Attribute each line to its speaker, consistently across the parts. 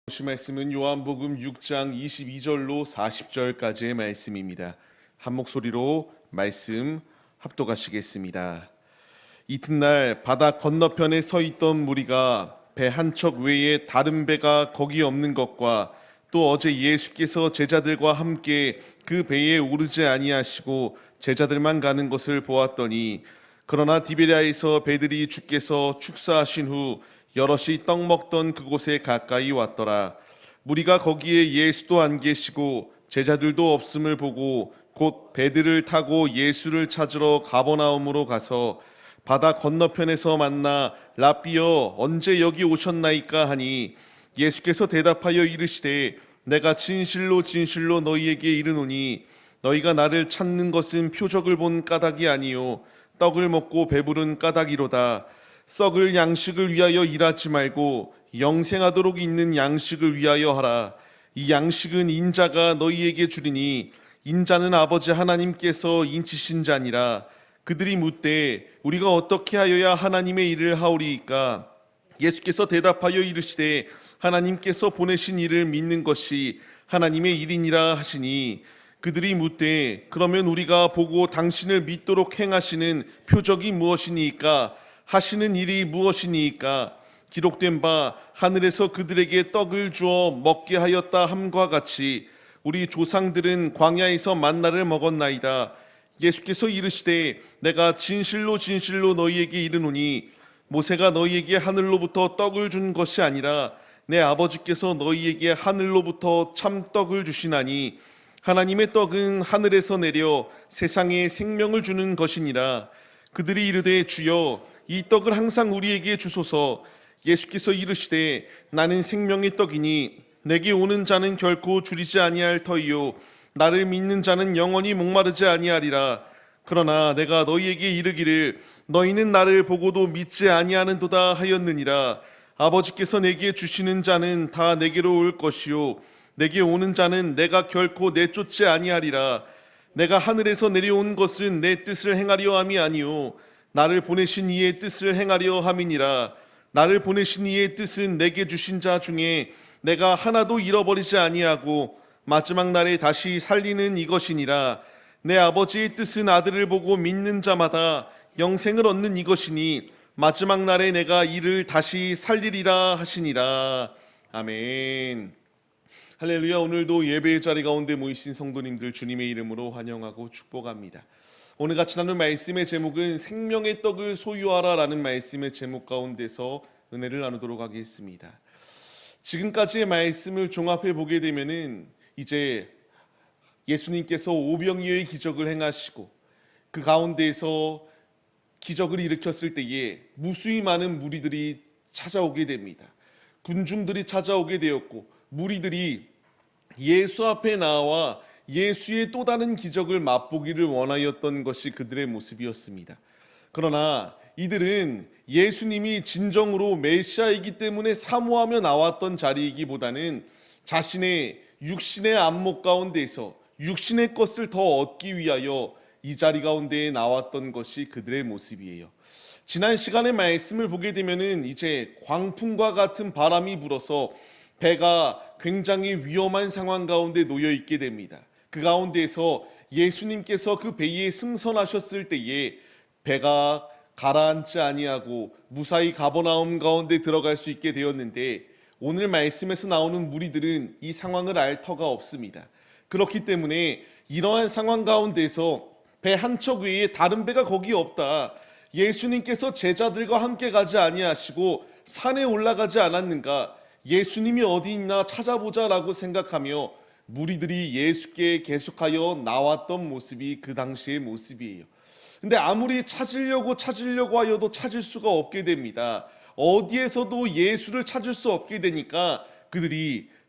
Speaker 1: 보실 말씀은 요한복음 6장 22절로 40절까지의 말씀입니다. 한 목소리로 말씀 합독하시겠습니다. 이튿날 바다 건너편에 서 있던 무리가 배 한 척 외에 다른 배가 거기 없는 것과 또 어제 예수께서 제자들과 함께 그 배에 오르지 아니하시고 제자들만 가는 것을 보았더니, 그러나 디베랴에서 배들이 주께서 축사하신 후 여럿이 떡 먹던 그곳에 가까이 왔더라. 무리가 거기에 예수도 안 계시고 제자들도 없음을 보고 곧 배들을 타고 예수를 찾으러 가버나움으로 가서 바다 건너편에서 만나 랍비여 언제 여기 오셨나이까 하니, 예수께서 대답하여 이르시되 내가 진실로 진실로 너희에게 이르노니 너희가 나를 찾는 것은 표적을 본 까닭이 아니요 떡을 먹고 배부른 까닭이로다. 썩을 양식을 위하여 일하지 말고 영생하도록 있는 양식을 위하여 하라. 이 양식은 인자가 너희에게 주리니 인자는 아버지 하나님께서 인치신 자니라. 그들이 묻되 우리가 어떻게 하여야 하나님의 일을 하오리이까? 예수께서 대답하여 이르시되 하나님께서 보내신 이를 믿는 것이 하나님의 일이니라 하시니, 그들이 묻되 그러면 우리가 보고 당신을 믿도록 행하시는 표적이 무엇이니까? 하시는 일이 무엇이니까? 기록된 바 하늘에서 그들에게 떡을 주어 먹게 하였다 함과 같이 우리 조상들은 광야에서 만나를 먹었나이다. 예수께서 이르시되 내가 진실로 진실로 너희에게 이르노니 모세가 너희에게 하늘로부터 떡을 준 것이 아니라 내 아버지께서 너희에게 하늘로부터 참 떡을 주시나니, 하나님의 떡은 하늘에서 내려 세상에 생명을 주는 것이니라. 그들이 이르되 주여 이 떡을 항상 우리에게 주소서. 예수께서 이르시되 나는 생명의 떡이니 내게 오는 자는 결코 줄이지 아니할 터이요 나를 믿는 자는 영원히 목마르지 아니하리라. 그러나 내가 너희에게 이르기를 너희는 나를 보고도 믿지 아니하는도다 하였느니라. 아버지께서 내게 주시는 자는 다 내게로 올 것이요 내게 오는 자는 내가 결코 내쫓지 아니하리라. 내가 하늘에서 내려온 것은 내 뜻을 행하려 함이 아니요 나를 보내신 이의 뜻을 행하려 함이니라. 나를 보내신 이의 뜻은 내게 주신 자 중에 내가 하나도 잃어버리지 아니하고 마지막 날에 다시 살리는 이것이니라. 내 아버지의 뜻은 아들을 보고 믿는 자마다 영생을 얻는 이것이니 마지막 날에 내가 이를 다시 살리리라 하시니라. 아멘. 할렐루야. 오늘도 예배의 자리 가운데 모이신 성도님들 주님의 이름으로 환영하고 축복합니다. 오늘 같이 나눌 말씀의 제목은 생명의 떡을 소유하라 라는 말씀의 제목 가운데서 은혜를 나누도록 하겠습니다. 지금까지의 말씀을 종합해 보게 되면은 이제 예수님께서 오병이어의 기적을 행하시고 그 가운데에서 기적을 일으켰을 때에 무수히 많은 무리들이 찾아오게 됩니다. 군중들이 찾아오게 되었고 무리들이 예수 앞에 나와 예수의 또 다른 기적을 맛보기를 원하였던 것이 그들의 모습이었습니다. 그러나 이들은 예수님이 진정으로 메시아이기 때문에 사모하며 나왔던 자리이기보다는 자신의 육신의 안목 가운데에서 육신의 것을 더 얻기 위하여 이 자리 가운데에 나왔던 것이 그들의 모습이에요. 지난 시간의 말씀을 보게 되면은 이제 광풍과 같은 바람이 불어서 배가 굉장히 위험한 상황 가운데 놓여 있게 됩니다. 그 가운데에서 예수님께서 그 배에 승선하셨을 때에 배가 가라앉지 아니하고 무사히 가버나움 가운데 들어갈 수 있게 되었는데, 오늘 말씀에서 나오는 무리들은 이 상황을 알 터가 없습니다. 그렇기 때문에 이러한 상황 가운데서 배 한 척 외에 다른 배가 거기 없다. 예수님께서 제자들과 함께 가지 아니하시고 산에 올라가지 않았는가? 예수님이 어디 있나 찾아보자라고 생각하며 무리들이 예수께 계속하여 나왔던 모습이 그 당시의 모습이에요. 근데 아무리 찾으려고 하여도 찾을 수가 없게 됩니다. 어디에서도 예수를 찾을 수 없게 되니까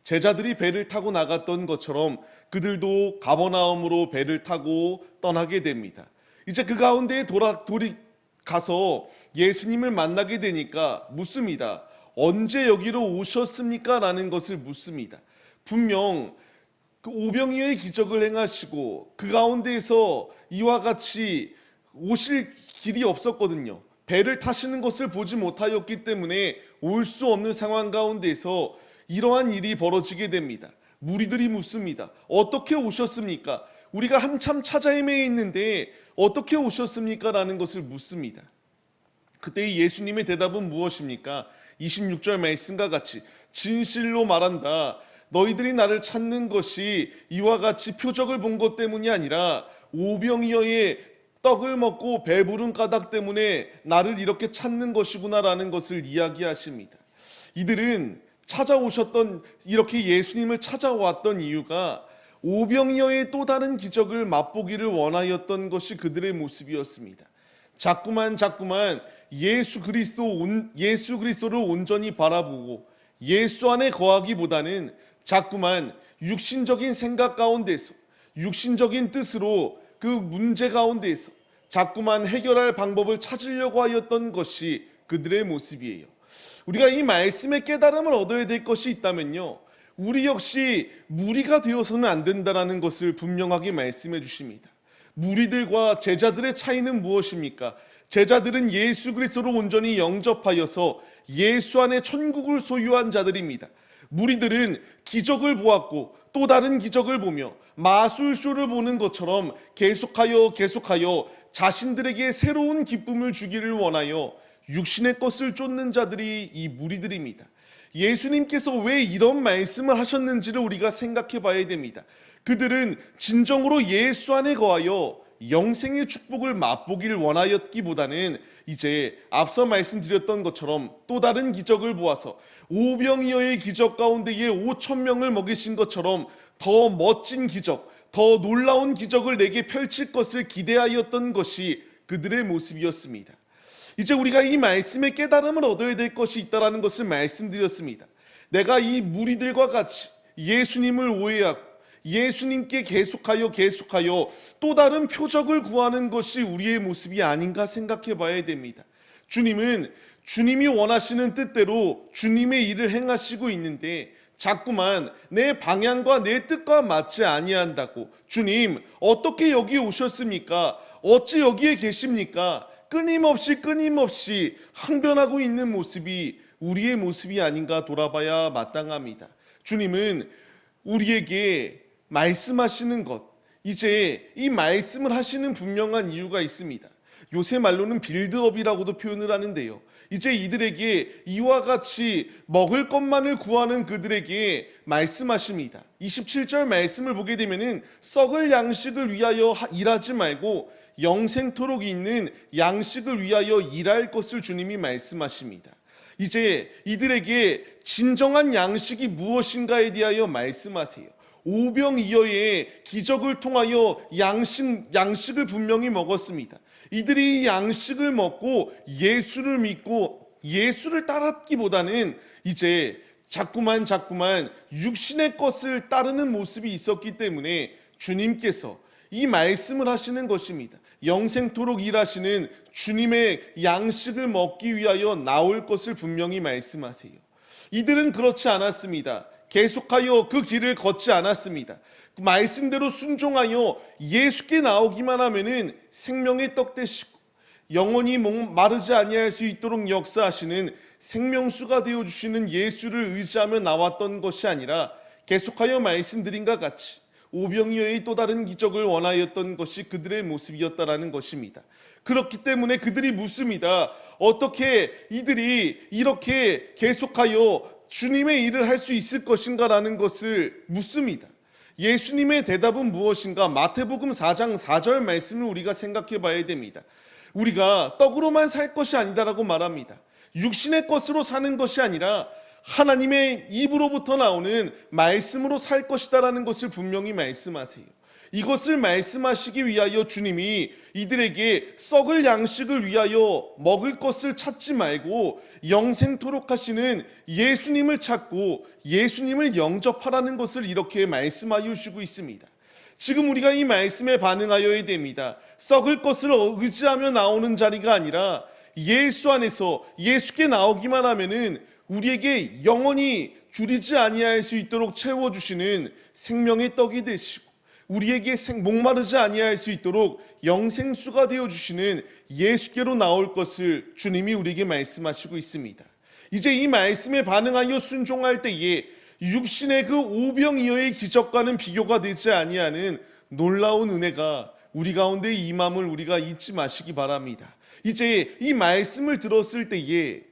Speaker 1: 제자들이 배를 타고 나갔던 것처럼 그들도 가버나움으로 배를 타고 떠나게 됩니다. 이제 그 가운데에 가서 예수님을 만나게 되니까 묻습니다. 언제 여기로 오셨습니까? 라는 것을 묻습니다. 분명 그 오병이어의 기적을 행하시고 그 가운데에서 이와 같이 오실 길이 없었거든요. 배를 타시는 것을 보지 못하였기 때문에 올 수 없는 상황 가운데서 이러한 일이 벌어지게 됩니다. 무리들이 묻습니다. 어떻게 오셨습니까? 우리가 한참 찾아 헤매 있는데 어떻게 오셨습니까? 라는 것을 묻습니다. 그때 예수님의 대답은 무엇입니까? 26절 말씀과 같이 진실로 말한다. 너희들이 나를 찾는 것이 이와 같이 표적을 본 것 때문이 아니라 오병이어의 떡을 먹고 배부른 까닭 때문에 나를 이렇게 찾는 것이구나라는 것을 이야기하십니다. 이들은 찾아오셨던, 이렇게 예수님을 찾아왔던 이유가 오병이어의 또 다른 기적을 맛보기를 원하였던 것이 그들의 모습이었습니다. 자꾸만 예수 그리스도를 온전히 바라보고 예수 안에 거하기보다는 자꾸만 육신적인 생각 가운데서, 육신적인 뜻으로 그 문제 가운데서 자꾸만 해결할 방법을 찾으려고 하였던 것이 그들의 모습이에요. 우리가 이 말씀의 깨달음을 얻어야 될 것이 있다면요, 우리 역시 무리가 되어서는 안 된다라는 것을 분명하게 말씀해 주십니다. 무리들과 제자들의 차이는 무엇입니까? 제자들은 예수 그리스도를 온전히 영접하여서 예수 안에 천국을 소유한 자들입니다. 무리들은 기적을 보았고 또 다른 기적을 보며 마술쇼를 보는 것처럼 계속하여 자신들에게 새로운 기쁨을 주기를 원하여 육신의 것을 쫓는 자들이 이 무리들입니다. 예수님께서 왜 이런 말씀을 하셨는지를 우리가 생각해 봐야 됩니다. 그들은 진정으로 예수 안에 거하여 영생의 축복을 맛보기를 원하였기보다는 이제 앞서 말씀드렸던 것처럼 또 다른 기적을 보아서 오병이어의 기적 가운데에 5,000명을 먹이신 것처럼 더 멋진 기적, 더 놀라운 기적을 내게 펼칠 것을 기대하였던 것이 그들의 모습이었습니다. 이제 우리가 이 말씀의 깨달음을 얻어야 될 것이 있다는 것을 말씀드렸습니다. 내가 이 무리들과 같이 예수님을 오해하고 예수님께 계속하여 또 다른 표적을 구하는 것이 우리의 모습이 아닌가 생각해 봐야 됩니다. 주님은 주님이 원하시는 뜻대로 주님의 일을 행하시고 있는데 자꾸만 내 방향과 내 뜻과 맞지 아니한다고, 주님 어떻게 여기 오셨습니까? 어찌 여기에 계십니까? 끊임없이 항변하고 있는 모습이 우리의 모습이 아닌가 돌아봐야 마땅합니다. 주님은 우리에게 말씀하시는 것, 이제 이 말씀을 하시는 분명한 이유가 있습니다. 요새 말로는 빌드업이라고도 표현을 하는데요, 이제 이들에게 이와 같이 먹을 것만을 구하는 그들에게 말씀하십니다. 27절 말씀을 보게 되면은 썩을 양식을 위하여 일하지 말고 영생토록 있는 양식을 위하여 일할 것을 주님이 말씀하십니다. 이제 이들에게 진정한 양식이 무엇인가에 대하여 말씀하세요. 오병이어의 기적을 통하여 양식을 분명히 먹었습니다. 이들이 양식을 먹고 예수를 믿고 예수를 따랐기보다는 이제 자꾸만 육신의 것을 따르는 모습이 있었기 때문에 주님께서 이 말씀을 하시는 것입니다. 영생토록 일하시는 주님의 양식을 먹기 위하여 나올 것을 분명히 말씀하세요. 이들은 그렇지 않았습니다. 계속하여 그 길을 걷지 않았습니다. 그 말씀대로 순종하여 예수께 나오기만 하면은 생명의 떡 되시고 영원히 마르지 아니할 수 있도록 역사하시는 생명수가 되어 주시는 예수를 의지하며 나왔던 것이 아니라 계속하여 말씀드린 것 같이 오병이어의 또 다른 기적을 원하였던 것이 그들의 모습이었다라는 것입니다. 그렇기 때문에 그들이 묻습니다. 어떻게 이들이 이렇게 계속하여 주님의 일을 할 수 있을 것인가라는 것을 묻습니다. 예수님의 대답은 무엇인가? 마태복음 4장 4절 말씀을 우리가 생각해 봐야 됩니다. 우리가 떡으로만 살 것이 아니다라고 말합니다. 육신의 것으로 사는 것이 아니라 하나님의 입으로부터 나오는 말씀으로 살 것이다라는 것을 분명히 말씀하세요. 이것을 말씀하시기 위하여 주님이 이들에게 썩을 양식을 위하여 먹을 것을 찾지 말고 영생토록 하시는 예수님을 찾고 예수님을 영접하라는 것을 이렇게 말씀하여 주시고 있습니다. 지금 우리가 이 말씀에 반응하여야 됩니다. 썩을 것을 의지하며 나오는 자리가 아니라 예수 안에서 예수께 나오기만 하면은 우리에게 영원히 줄이지 아니할 수 있도록 채워주시는 생명의 떡이 되시고 우리에게 목마르지 아니할 수 있도록 영생수가 되어주시는 예수께로 나올 것을 주님이 우리에게 말씀하시고 있습니다. 이제 이 말씀에 반응하여 순종할 때에 육신의 그 오병이어의 기적과는 비교가 되지 아니하는 놀라운 은혜가 우리 가운데 임함을 우리가 잊지 마시기 바랍니다. 이제 이 말씀을 들었을 때에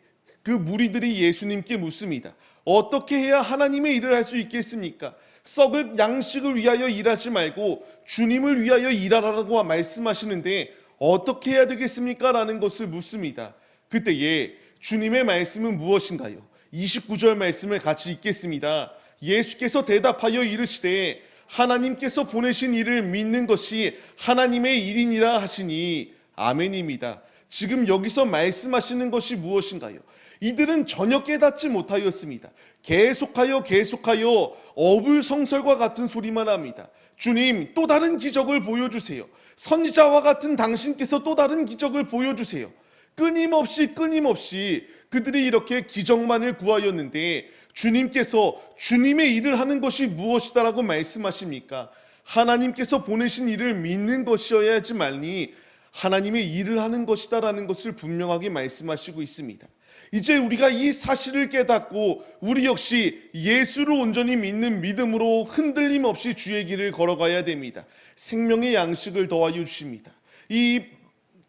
Speaker 1: 그 무리들이 예수님께 묻습니다. 어떻게 해야 하나님의 일을 할 수 있겠습니까? 썩을 양식을 위하여 일하지 말고 주님을 위하여 일하라고 말씀하시는데 어떻게 해야 되겠습니까? 라는 것을 묻습니다. 그때에 주님의 말씀은 무엇인가요? 29절 말씀을 같이 읽겠습니다. 예수께서 대답하여 이르시되 하나님께서 보내신 이를 믿는 것이 하나님의 일이니라 하시니 아멘입니다. 지금 여기서 말씀하시는 것이 무엇인가요? 이들은 전혀 깨닫지 못하였습니다. 계속하여 어불성설과 같은 소리만 합니다. 주님, 또 다른 기적을 보여주세요. 선지자와 같은 당신께서 또 다른 기적을 보여주세요. 끊임없이 그들이 이렇게 기적만을 구하였는데 주님께서 주님의 일을 하는 것이 무엇이다라고 말씀하십니까? 하나님께서 보내신 일을 믿는 것이어야지 말니 하나님의 일을 하는 것이다라는 것을 분명하게 말씀하시고 있습니다. 이제 우리가 이 사실을 깨닫고 우리 역시 예수를 온전히 믿는 믿음으로 흔들림 없이 주의 길을 걸어가야 됩니다. 생명의 양식을 더하여 주십니다. 이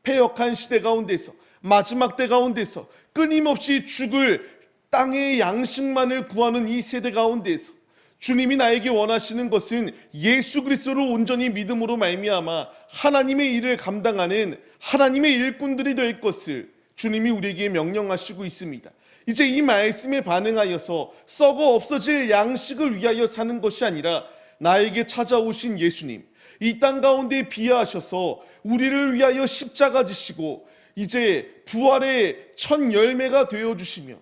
Speaker 1: 패역한 시대 가운데서 마지막 때 가운데서 끊임없이 죽을 땅의 양식만을 구하는 이 세대 가운데서 주님이 나에게 원하시는 것은 예수 그리스도를 온전히 믿음으로 말미암아 하나님의 일을 감당하는 하나님의 일꾼들이 될 것을 주님이 우리에게 명령하시고 있습니다. 이제 이 말씀에 반응하여서 썩어 없어질 양식을 위하여 사는 것이 아니라 나에게 찾아오신 예수님, 이 땅 가운데 비하하셔서 우리를 위하여 십자가 지시고 이제 부활의 첫 열매가 되어주시며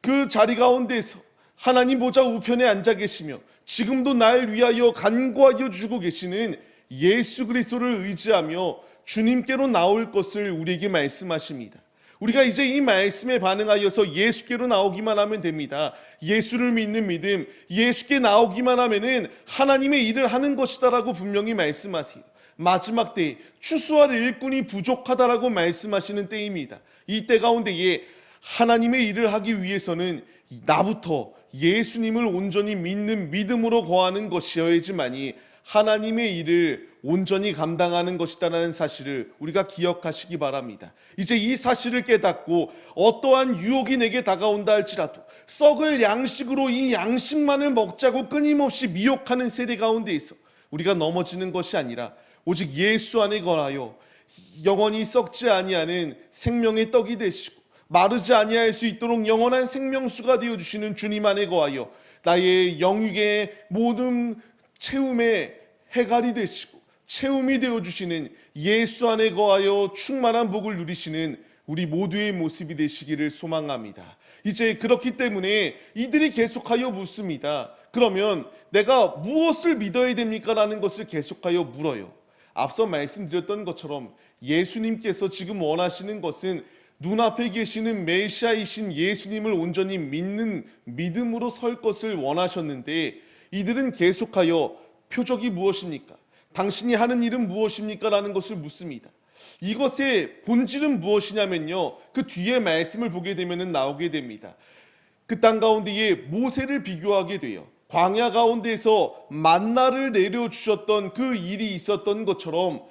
Speaker 1: 그 자리 가운데서 하나님 보좌 우편에 앉아 계시며 지금도 날 위하여 간구하여 주고 계시는 예수 그리스도를 의지하며 주님께로 나올 것을 우리에게 말씀하십니다. 우리가 이제 이 말씀에 반응하여서 예수께로 나오기만 하면 됩니다. 예수를 믿는 믿음, 예수께 나오기만 하면은 하나님의 일을 하는 것이다라고 분명히 말씀하세요. 마지막 때에 추수할 일꾼이 부족하다라고 말씀하시는 때입니다. 이 때 가운데에 하나님의 일을 하기 위해서는 나부터 예수님을 온전히 믿는 믿음으로 거하는 것이어야지만이 하나님의 일을 온전히 감당하는 것이다라는 사실을 우리가 기억하시기 바랍니다. 이제 이 사실을 깨닫고 어떠한 유혹이 내게 다가온다 할지라도 썩을 양식으로 이 양식만을 먹자고 끊임없이 미혹하는 세대 가운데에서 우리가 넘어지는 것이 아니라 오직 예수 안에 거하여 영원히 썩지 아니하는 생명의 떡이 되시고 마르지 아니할 수 있도록 영원한 생명수가 되어주시는 주님 안에 거하여 나의 영육의 모든 채움의 해갈이 되시고 채움이 되어주시는 예수 안에 거하여 충만한 복을 누리시는 우리 모두의 모습이 되시기를 소망합니다. 이제 그렇기 때문에 이들이 계속하여 묻습니다. 그러면 내가 무엇을 믿어야 됩니까? 라는 것을 계속하여 물어요. 앞서 말씀드렸던 것처럼 예수님께서 지금 원하시는 것은 눈앞에 계시는 메시아이신 예수님을 온전히 믿는 믿음으로 설 것을 원하셨는데 이들은 계속하여 표적이 무엇입니까? 당신이 하는 일은 무엇입니까? 라는 것을 묻습니다. 이것의 본질은 무엇이냐면요, 그 뒤에 말씀을 보게 되면 나오게 됩니다. 그 땅 가운데에 모세를 비교하게 돼요. 광야 가운데에서 만나를 내려주셨던 그 일이 있었던 것처럼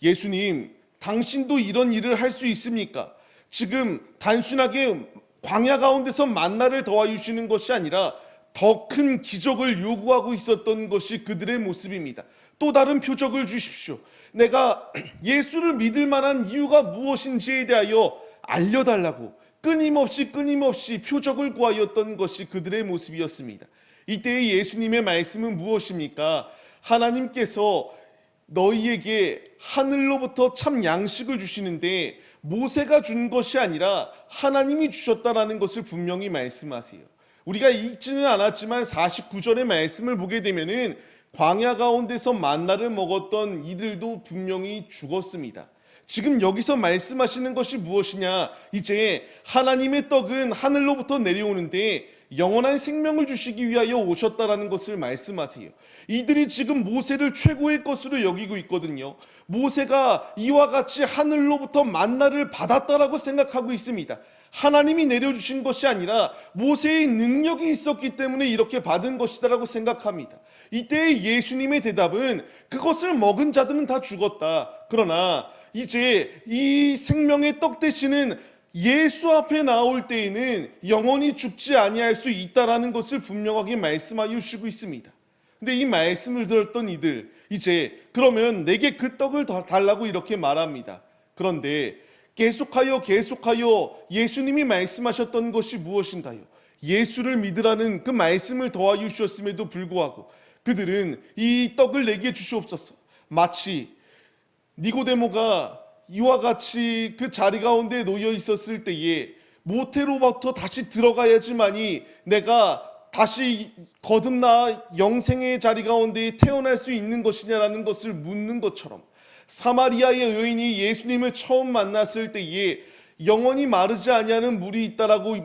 Speaker 1: 예수님, 당신도 이런 일을 할 수 있습니까? 지금 단순하게 광야 가운데서 만나를 더하여 주시는 것이 아니라 더 큰 기적을 요구하고 있었던 것이 그들의 모습입니다. 또 다른 표적을 주십시오. 내가 예수를 믿을 만한 이유가 무엇인지에 대하여 알려달라고 끊임없이 표적을 구하였던 것이 그들의 모습이었습니다. 이때의 예수님의 말씀은 무엇입니까? 하나님께서 너희에게 하늘로부터 참 양식을 주시는데 모세가 준 것이 아니라 하나님이 주셨다라는 것을 분명히 말씀하세요. 우리가 읽지는 않았지만 49절의 말씀을 보게 되면은 광야 가운데서 만나를 먹었던 이들도 분명히 죽었습니다. 지금 여기서 말씀하시는 것이 무엇이냐? 이제 하나님의 떡은 하늘로부터 내려오는데 영원한 생명을 주시기 위하여 오셨다라는 것을 말씀하세요. 이들이 지금 모세를 최고의 것으로 여기고 있거든요. 모세가 이와 같이 하늘로부터 만나를 받았다라고 생각하고 있습니다. 하나님이 내려주신 것이 아니라 모세의 능력이 있었기 때문에 이렇게 받은 것이다라고 생각합니다. 이때 예수님의 대답은 그것을 먹은 자들은 다 죽었다. 그러나 이제 이 생명의 떡 되시는 예수 앞에 나올 때에는 영원히 죽지 아니할 수 있다라는 것을 분명하게 말씀하여 주시고 있습니다. 근데 이 말씀을 들었던 이들, 이제 그러면 내게 그 떡을 달라고 이렇게 말합니다. 그런데 계속하여 예수님이 말씀하셨던 것이 무엇인가요? 예수를 믿으라는 그 말씀을 더하여 주셨음에도 불구하고 그들은 이 떡을 내게 주시옵소서, 마치 니고데모가 이와 같이 그 자리 가운데 놓여 있었을 때에 모태로부터 다시 들어가야지만이 내가 다시 거듭나 영생의 자리 가운데 태어날 수 있는 것이냐라는 것을 묻는 것처럼, 사마리아의 여인이 예수님을 처음 만났을 때에 영원히 마르지 아니하는 물이 있다라고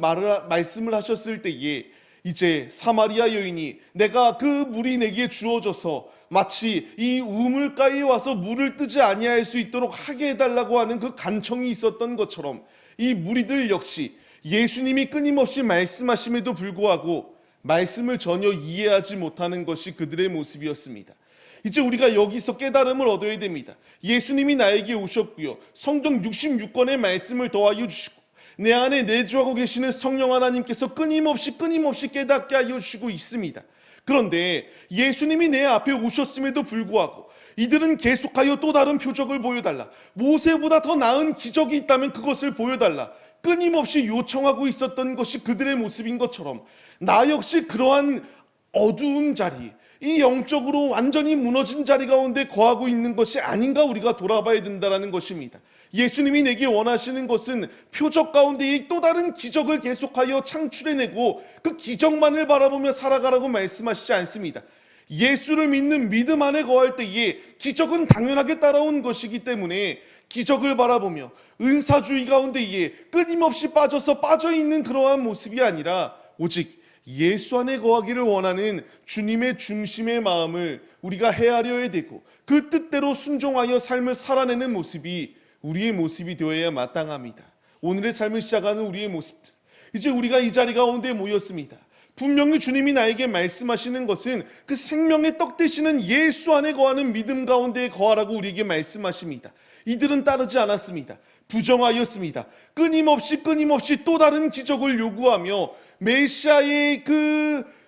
Speaker 1: 말씀을 하셨을 때에 이제 사마리아 여인이 내가 그 물이 내게 주어져서 마치 이 우물가에 와서 물을 뜨지 아니할 수 있도록 하게 해달라고 하는 그 간청이 있었던 것처럼, 이 무리들 역시 예수님이 끊임없이 말씀하심에도 불구하고 말씀을 전혀 이해하지 못하는 것이 그들의 모습이었습니다. 이제 우리가 여기서 깨달음을 얻어야 됩니다. 예수님이 나에게 오셨고요, 성경 66권의 말씀을 더하여 주시고 내 안에 내주하고 계시는 성령 하나님께서 끊임없이 깨닫게 하여 주시고 있습니다. 그런데 예수님이 내 앞에 오셨음에도 불구하고 이들은 계속하여 또 다른 표적을 보여달라, 모세보다 더 나은 기적이 있다면 그것을 보여달라, 끊임없이 요청하고 있었던 것이 그들의 모습인 것처럼 나 역시 그러한 어두운 자리, 이 영적으로 완전히 무너진 자리 가운데 거하고 있는 것이 아닌가 우리가 돌아봐야 된다는 것입니다. 예수님이 내게 원하시는 것은 표적 가운데의 또 다른 기적을 계속하여 창출해내고 그 기적만을 바라보며 살아가라고 말씀하시지 않습니다. 예수를 믿는 믿음 안에 거할 때에 기적은 당연하게 따라온 것이기 때문에 기적을 바라보며 은사주의 가운데에 끊임없이 빠져있는 그러한 모습이 아니라 오직 예수 안에 거하기를 원하는 주님의 중심의 마음을 우리가 헤아려야 되고 그 뜻대로 순종하여 삶을 살아내는 모습이 우리의 모습이 되어야 마땅합니다. 오늘의 삶을 시작하는 우리의 모습들, 이제 우리가 이 자리 가운데 모였습니다. 분명히 주님이 나에게 말씀하시는 것은 그 생명의 떡 되시는 예수 안에 거하는 믿음 가운데 거하라고 우리에게 말씀하십니다. 이들은 따르지 않았습니다. 부정하였습니다. 끊임없이 또 다른 기적을 요구하며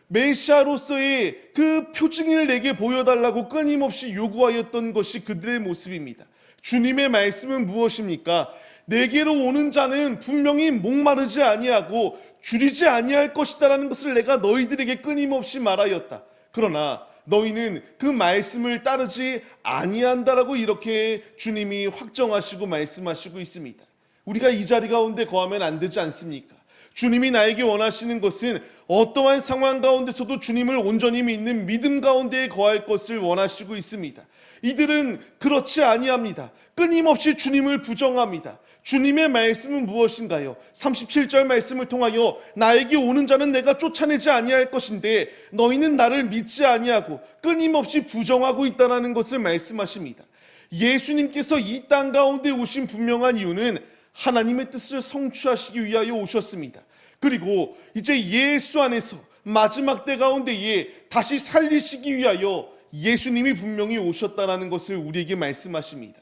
Speaker 1: 메시아로서의 그 표징을 내게 보여달라고 끊임없이 요구하였던 것이 그들의 모습입니다. 주님의 말씀은 무엇입니까? 내게로 오는 자는 분명히 목마르지 아니하고 줄이지 아니할 것이다라는 것을 내가 너희들에게 끊임없이 말하였다. 그러나 너희는 그 말씀을 따르지 아니한다라고 이렇게 주님이 확정하시고 말씀하시고 있습니다. 우리가 이 자리 가운데 거하면 안 되지 않습니까? 주님이 나에게 원하시는 것은 어떠한 상황 가운데서도 주님을 온전히 믿는 믿음 가운데에 거할 것을 원하시고 있습니다. 이들은 그렇지 아니합니다. 끊임없이 주님을 부정합니다. 주님의 말씀은 무엇인가요? 37절 말씀을 통하여 나에게 오는 자는 내가 쫓아내지 아니할 것인데 너희는 나를 믿지 아니하고 끊임없이 부정하고 있다는 것을 말씀하십니다. 예수님께서 이 땅 가운데 오신 분명한 이유는 하나님의 뜻을 성취하시기 위하여 오셨습니다. 그리고 이제 예수 안에서 마지막 때 가운데에 다시 살리시기 위하여 예수님이 분명히 오셨다는 것을 우리에게 말씀하십니다.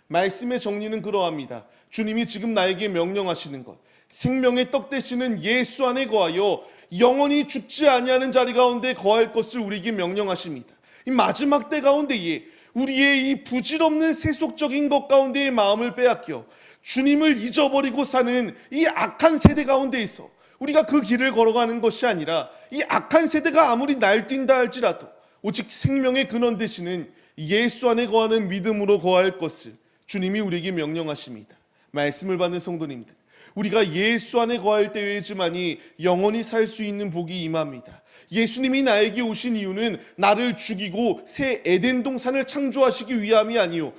Speaker 1: 말씀의 정리는 그러합니다. 주님이 지금 나에게 명령하시는 것, 생명의 떡 되시는 예수 안에 거하여 영원히 죽지 아니하는 자리 가운데 거할 것을 우리에게 명령하십니다. 이 마지막 때 가운데에 우리의 이 부질없는 세속적인 것 가운데의 마음을 빼앗겨 주님을 잊어버리고 사는 이 악한 세대 가운데 있어 우리가 그 길을 걸어가는 것이 아니라 이 악한 세대가 아무리 날뛴다 할지라도 오직 생명의 근원 되시는 예수 안에 거하는 믿음으로 거할 것을 주님이 우리에게 명령하십니다. 말씀을 받는 성도님들, 우리가 예수 안에 거할 때에지만이 영원히 살 수 있는 복이 임합니다. 예수님이 나에게 오신 이유는 나를 죽이고 새 에덴 동산을 창조하시기 위함이 아니요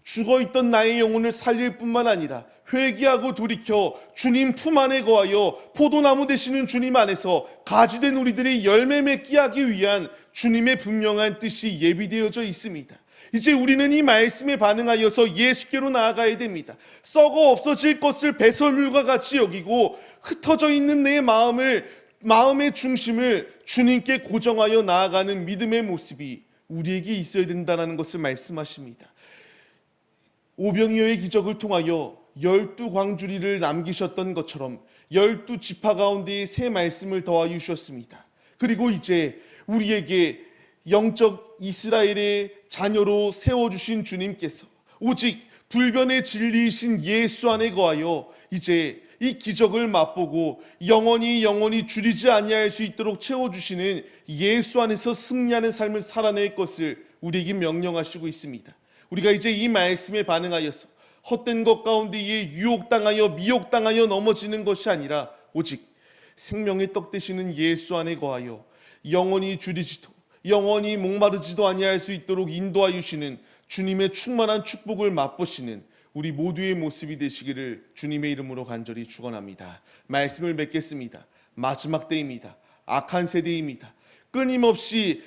Speaker 1: 죽어있던 나의 영혼을 살릴 뿐만 아니라 회개하고 돌이켜 주님 품 안에 거하여 포도나무 되시는 주님 안에서 가지된 우리들이 열매 맺게 하기 위한 주님의 분명한 뜻이 예비되어져 있습니다. 이제 우리는 이 말씀에 반응하여서 예수께로 나아가야 됩니다. 썩어 없어질 것을 배설물과 같이 여기고 흩어져 있는 내 마음의 중심을 주님께 고정하여 나아가는 믿음의 모습이 우리에게 있어야 된다는 것을 말씀하십니다. 오병이어의 기적을 통하여 12광주리를 남기셨던 것처럼 12지파 가운데에 새 말씀을 더하여 주셨습니다. 그리고 이제 우리에게 영적 이스라엘의 자녀로 세워주신 주님께서 오직 불변의 진리이신 예수 안에 거하여 이제 이 기적을 맛보고 영원히 줄이지 아니할 수 있도록 채워주시는 예수 안에서 승리하는 삶을 살아낼 것을 우리에게 명령하시고 있습니다. 우리가 이제 이 말씀에 반응하여서 헛된 것 가운데에 유혹당하여 미혹당하여 넘어지는 것이 아니라 오직 생명의 떡 되시는 예수 안에 거하여 영원히 줄이지도 영원히 목마르지도 아니할 수 있도록 인도하여 주시는 주님의 충만한 축복을 맛보시는 우리 모두의 모습이 되시기를 주님의 이름으로 간절히 축원합니다. 말씀을 맺겠습니다. 마지막 때입니다. 악한 세대입니다. 끊임없이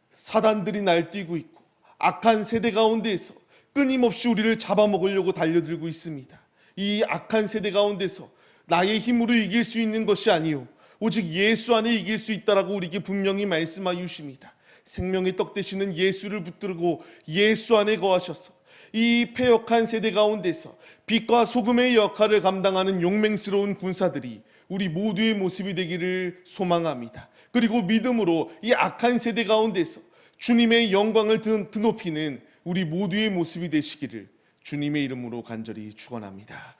Speaker 1: 사단들이 날뛰고 있고 악한 세대 가운데에서 끊임없이 우리를 잡아먹으려고 달려들고 있습니다. 이 악한 세대 가운데서 나의 힘으로 이길 수 있는 것이 아니요 오직 예수 안에 이길 수 있다라고 우리에게 분명히 말씀하여 주십니다. 생명의 떡 되시는 예수를 붙들고 예수 안에 거하셔서 이 패역한 세대 가운데서 빛과 소금의 역할을 감당하는 용맹스러운 군사들이 우리 모두의 모습이 되기를 소망합니다. 그리고 믿음으로 이 악한 세대 가운데서 주님의 영광을 드높이는 우리 모두의 모습이 되시기를 주님의 이름으로 간절히 축원합니다.